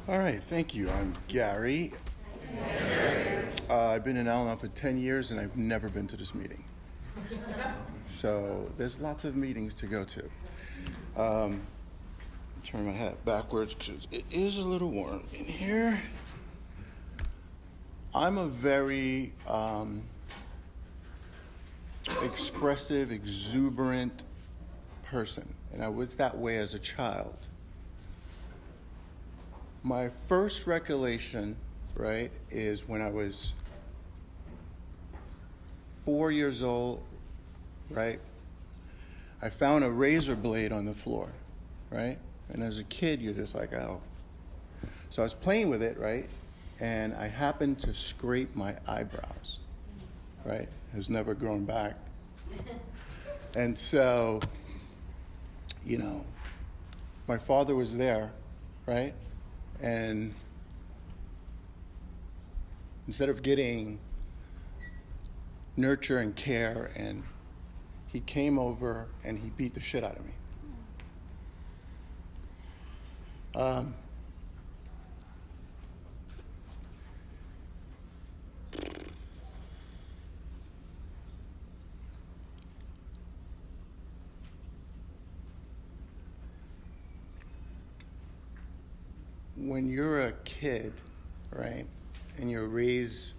All right, thank you. I'm Gary. I've been in Alanon for 10 years and I've never been to this meeting. So there's lots of meetings to go to. Turn my hat backwards because it is a little warm in here. I'm a very expressive, exuberant person, and I was that way as a child. My first recollection, right, is when I was 4 years old, right? I found a razor blade on the floor, right? And as a kid, you're just like, oh. So I was playing with it, right? And I happened to scrape my eyebrows, right? It has never grown back. And so, my father was there, right? And instead of getting nurture and care, and he came over and he beat the shit out of me. When you're a kid, right, and you're raised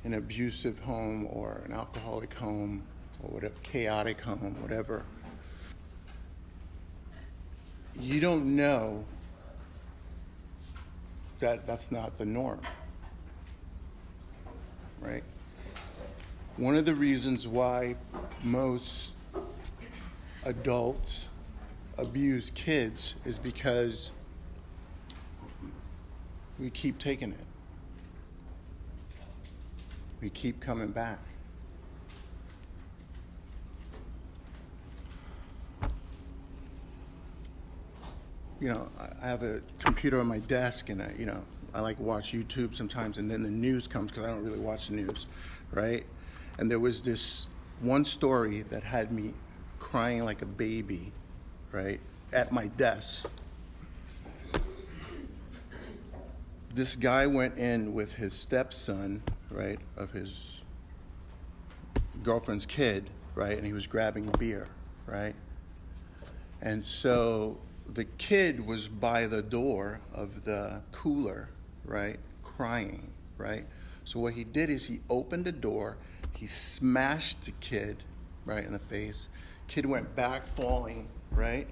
in an abusive home or an alcoholic home or whatever, chaotic home, whatever, you don't know that that's not the norm, right? One of the reasons why most adults abuse kids is because we keep taking it. We keep coming back. I have a computer on my desk, and I like to watch YouTube sometimes, and then the news comes because I don't really watch the news, right? And there was this one story that had me crying like a baby, right, at my desk. This guy went in with his stepson, right, of his girlfriend's kid, right, and he was grabbing beer, right? And so the kid was by the door of the cooler, right, crying, right? So what he did is he opened the door, he smashed the kid, right, in the face. Kid went back falling, right,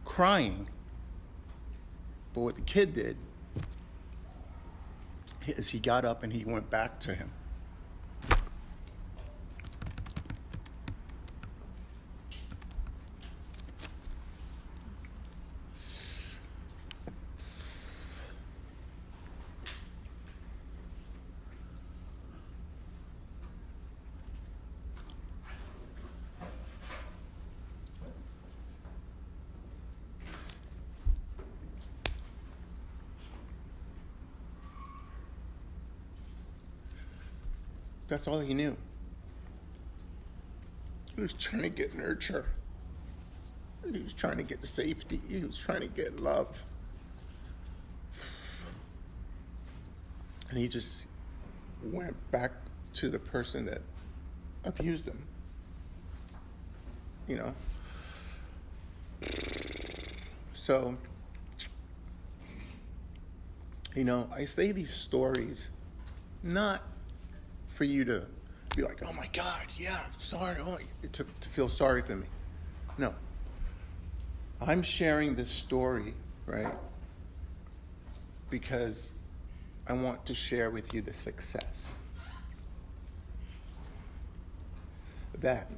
crying. But what the kid did is he got up and he went back to him. That's all he knew. He was trying to get nurture. He was trying to get safety. He was trying to get love. And he just went back to the person that abused him. So, I say these stories not for you to be like, oh my God, yeah, sorry, to feel sorry for me. No. I'm sharing this story, right, because I want to share with you the success. That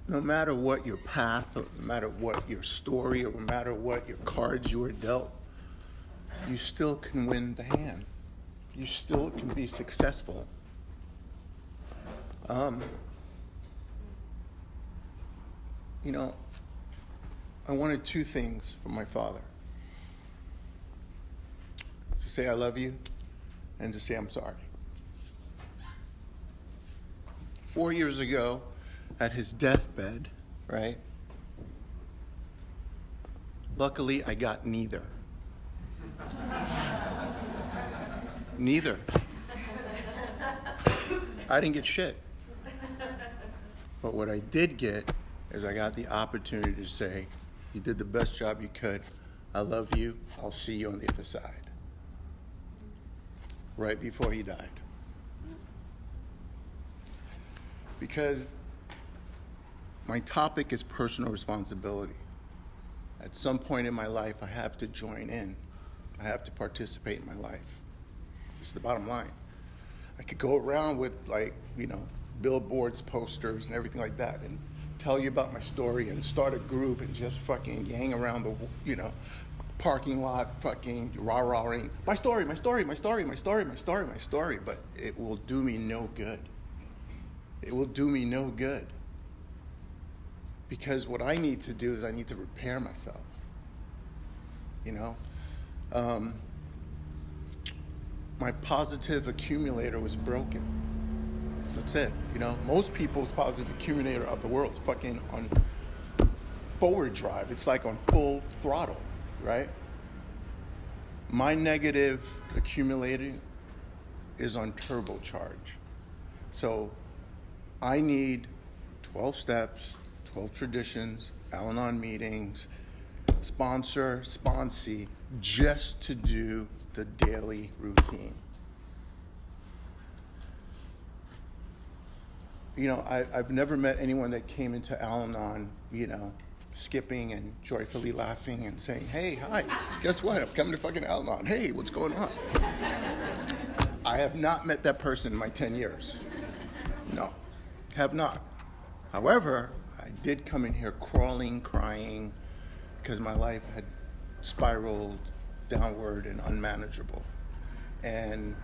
no matter what your path, or no matter what your story, or no matter what your cards you were dealt, you still can win the hand. You still can be successful. I wanted two things from my father. To say I love you and to say I'm sorry. 4 years ago, at his deathbed, right, Luckily, I got neither. Neither. I didn't get shit. But what I did get is I got the opportunity to say, you did the best job you could. I love you. I'll see you on the other side. Right before he died. Because my topic is personal responsibility. At some point in my life, I have to join in. I have to participate in my life. This is the bottom line. I could go around with, like, billboards, posters, and everything like that, and tell you about my story and start a group and just fucking hang around the, parking lot, fucking rah-rahing. My story. But it will do me no good. It will do me no good. Because what I need to do is I need to repair myself. My positive accumulator was broken. That's it. Most people's positive accumulator of the world is fucking on forward drive. It's like on full throttle, right? My negative accumulator is on turbocharge. So I need 12 steps, 12 traditions, Alanon meetings, sponsee, just to do the daily routine. I've never met anyone that came into Alanon, skipping and joyfully laughing and saying, hey, hi, guess what? I'm coming to fucking Alanon. Hey, what's going on? I have not met that person in my 10 years. No, have not. However, I did come in here crawling, crying, because my life had spiraled downward and unmanageable. And,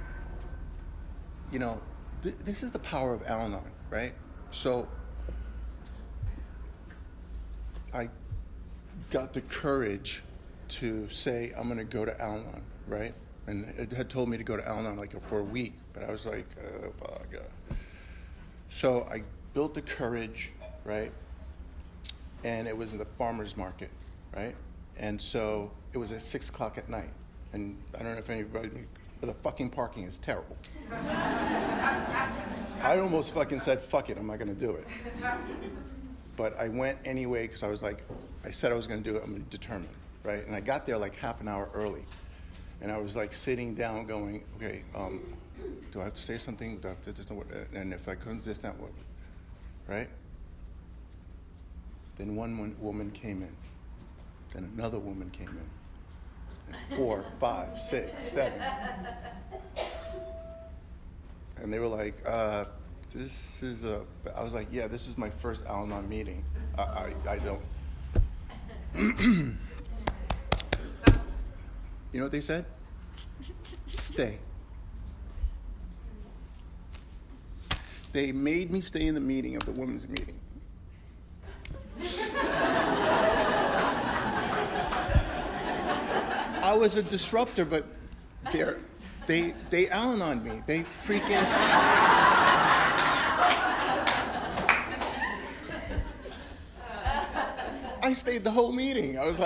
this is the power of Alanon, right? So I got the courage to say, I'm going to go to Alanon, right? And it had told me to go to Alanon for a week, but I was like, oh, fuck. So I built the courage, right? And it was in the farmer's market, right? And so it was at 6 o'clock at night. And I don't know if anybody, but the fucking parking is terrible. I almost fucking said, fuck it, I'm not going to do it. But I went anyway because I said I was going to do it, I'm determined, right? And I got there like half an hour early. And I was like sitting down going, okay, do I have to say something? Do I have to just know what? And if I couldn't just not what, right? Then one woman came in. Then another woman came in. And 4, 5, 6, 7. And they were like, I was like, yeah, this is my first Alanon meeting. I don't. You know what they said? Stay. They made me stay in the meeting of the women's meeting. I was a disruptor, but they Alanon me. They freaking. I stayed the whole meeting. I was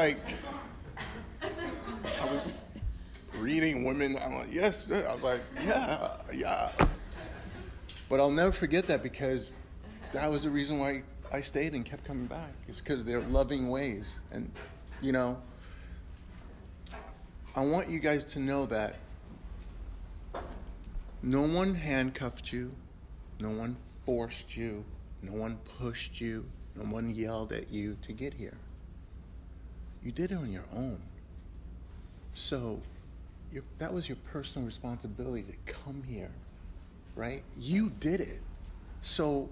reading women. I'm like, yes. I was like, yeah. But I'll never forget that because that was the reason why I stayed and kept coming back. It's because they're loving ways. And, I want you guys to know that no one handcuffed you. No one forced you. No one pushed you. No one yelled at you to get here. You did it on your own. So that was your personal responsibility to come here, right? You did it. So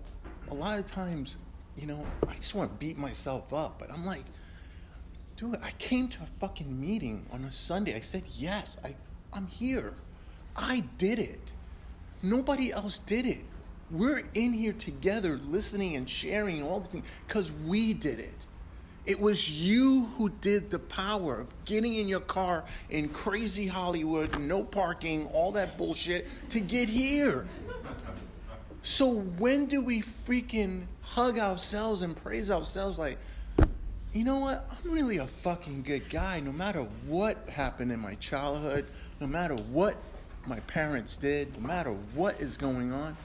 a lot of times, I just want to beat myself up, but I'm like, dude, I came to a fucking meeting on a Sunday. I said, yes, I'm here. I did it. Nobody else did it. We're in here together listening and sharing all the things because we did it. It was you who did the power of getting in your car in crazy Hollywood, no parking, all that bullshit to get here. So when do we freaking hug ourselves and praise ourselves like, you know what? I'm really a fucking good guy. No matter what happened in my childhood, no matter what my parents did, no matter what is going on,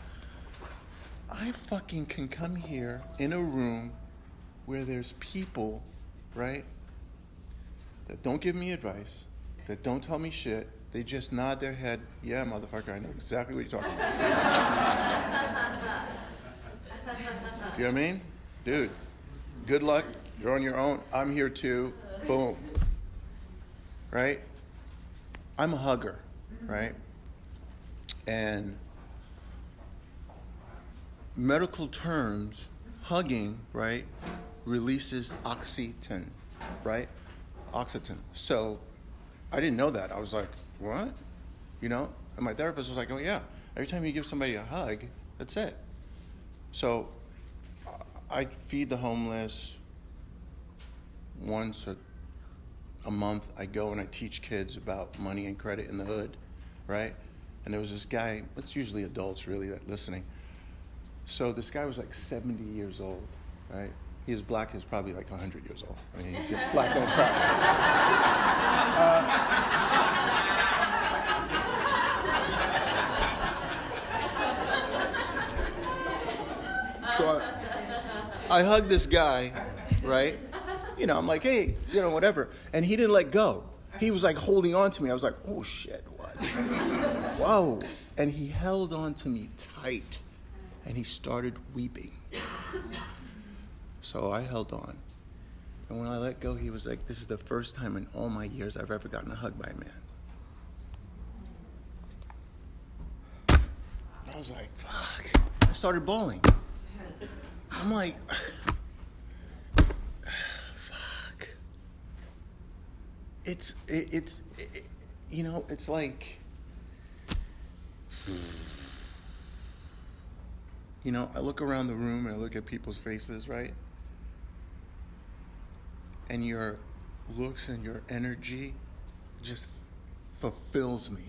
I fucking can come here in a room where there's people, right, that don't give me advice, that don't tell me shit. They just nod their head. Yeah, motherfucker, I know exactly what you're talking about. Do you know what I mean? Dude, good luck. You're on your own. I'm here too. Boom. Right? I'm a hugger, right? And medical terms, hugging, right, releases oxytocin, right? Oxytocin. So I didn't know that. I was like, what? You know? And my therapist was like, oh yeah, every time you give somebody a hug, that's it. So I feed the homeless once a month. I go and I teach kids about money and credit in the hood, right? And there was this guy, it's usually adults really that listening. So this guy was like 70 years old, right? He is black, he's probably like 100 years old. I mean, black don't cry. So I hugged this guy, right? You know, I'm like, hey, you know, whatever. And he didn't let go. He was like holding on to me. I was like, oh shit, what? Whoa. And he held on to me tight. And he started weeping. So I held on. And when I let go, he was like, this is the first time in all my years I've ever gotten a hug by a man. I was like, fuck. I started bawling. I'm like, fuck. It's you know, it's like, you know, I look around the room and I look at people's faces, right? And your looks and your energy just fulfills me.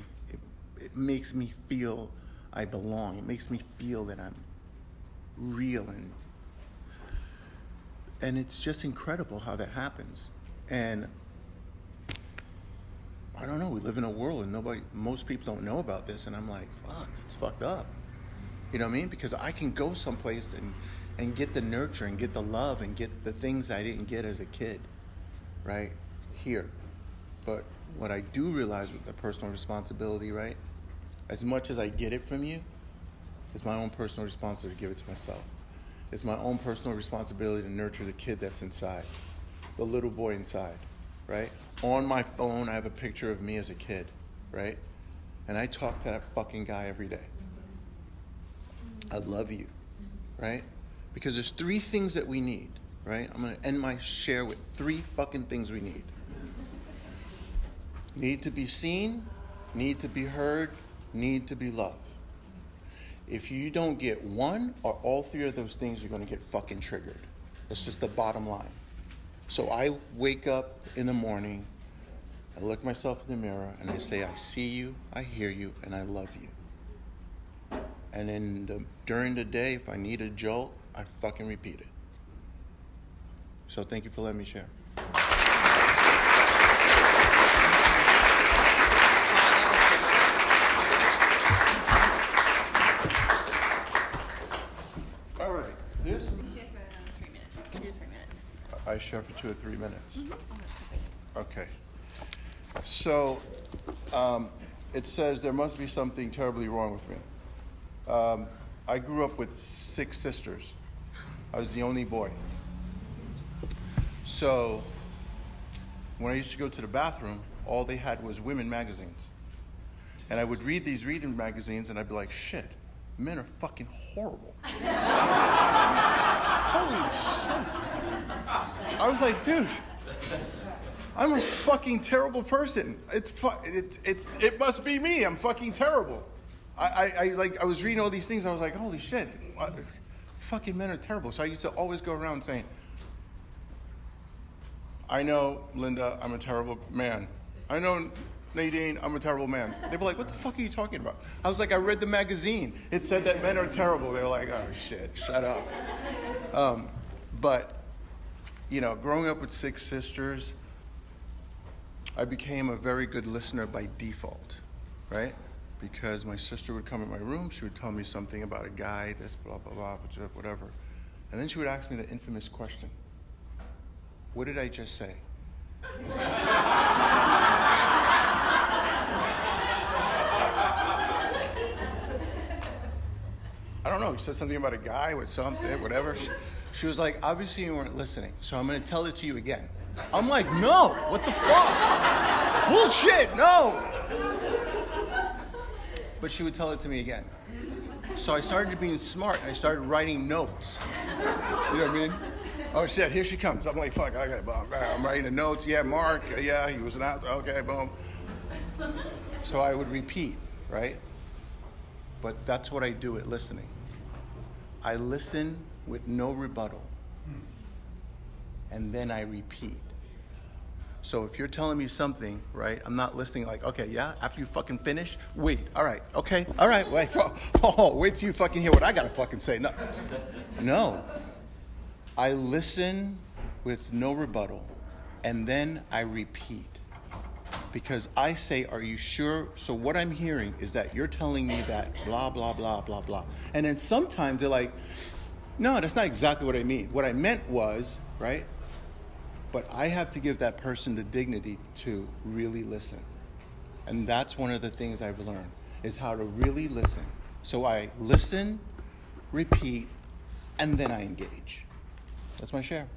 It makes me feel I belong. It makes me feel that I'm real, and it's just incredible how that happens. And I don't know, we live in a world and most people don't know about this, and I'm like, fuck, it's fucked up. You know what I mean? Because I can go someplace and get the nurture and get the love and get the things I didn't get as a kid, right? Here. But what I do realize with the personal responsibility, right? As much as I get it from you, it's my own personal responsibility to give it to myself. It's my own personal responsibility to nurture the kid that's inside, the little boy inside, right? On my phone, I have a picture of me as a kid, right? And I talk to that fucking guy every day. I love you, right? Because there's 3 things that we need, right? I'm going to end my share with 3 fucking things we need. Need to be seen, need to be heard, need to be loved. If you don't get one or all 3 of those things, you're going to get fucking triggered. That's just the bottom line. So I wake up in the morning, I look myself in the mirror, and I say, I see you, I hear you, and I love you. And then during the day, if I need a jolt, I fucking repeat it. So thank you for letting me share. All right, this... Share for 3 minutes. 2 to 3 minutes. I share for 2 or 3 minutes. Okay. So it says there must be something terribly wrong with me. I grew up with 6 sisters. I was the only boy. So when I used to go to the bathroom, all they had was women magazines. And I would read these reading magazines and I'd be like, shit, men are fucking horrible. Holy shit. I was like, dude, I'm a fucking terrible person. It must be me. I'm fucking terrible. I was reading all these things. I was like, holy shit, fucking men are terrible. So I used to always go around saying, I know, Linda, I'm a terrible man. I know, Nadine, I'm a terrible man. They were like, what the fuck are you talking about? I was like, I read the magazine. It said that men are terrible. They were like, oh shit, shut up. But growing up with 6 sisters, I became a very good listener by default, right? Because my sister would come in my room, she would tell me something about a guy, this, blah, blah, blah, whatever. And then she would ask me the infamous question, what did I just say? I don't know, he said something about a guy with something, whatever. She was like, obviously you weren't listening, so I'm going to tell it to you again. I'm like, no, what the fuck? Bullshit, no. But she would tell it to me again. So I started being smart, and I started writing notes. You know what I mean? Oh shit, here she comes. I'm like, fuck, okay, boom. I'm writing the notes. Yeah, Mark, yeah, he was an out. Okay, boom. So I would repeat, right? But that's what I do at listening. I listen with no rebuttal. And then I repeat. So if you're telling me something, right, I'm not listening like, okay, yeah, after you fucking finish, wait, all right, okay, all right, wait, wait till you fucking hear what I gotta fucking say. No. I listen with no rebuttal, and then I repeat. Because I say, are you sure? So what I'm hearing is that you're telling me that blah, blah, blah, blah, blah. And then sometimes they're like, no, that's not exactly what I mean. What I meant was, right? But I have to give that person the dignity to really listen. And that's one of the things I've learned, is how to really listen. So I listen, repeat, and then I engage. That's my share.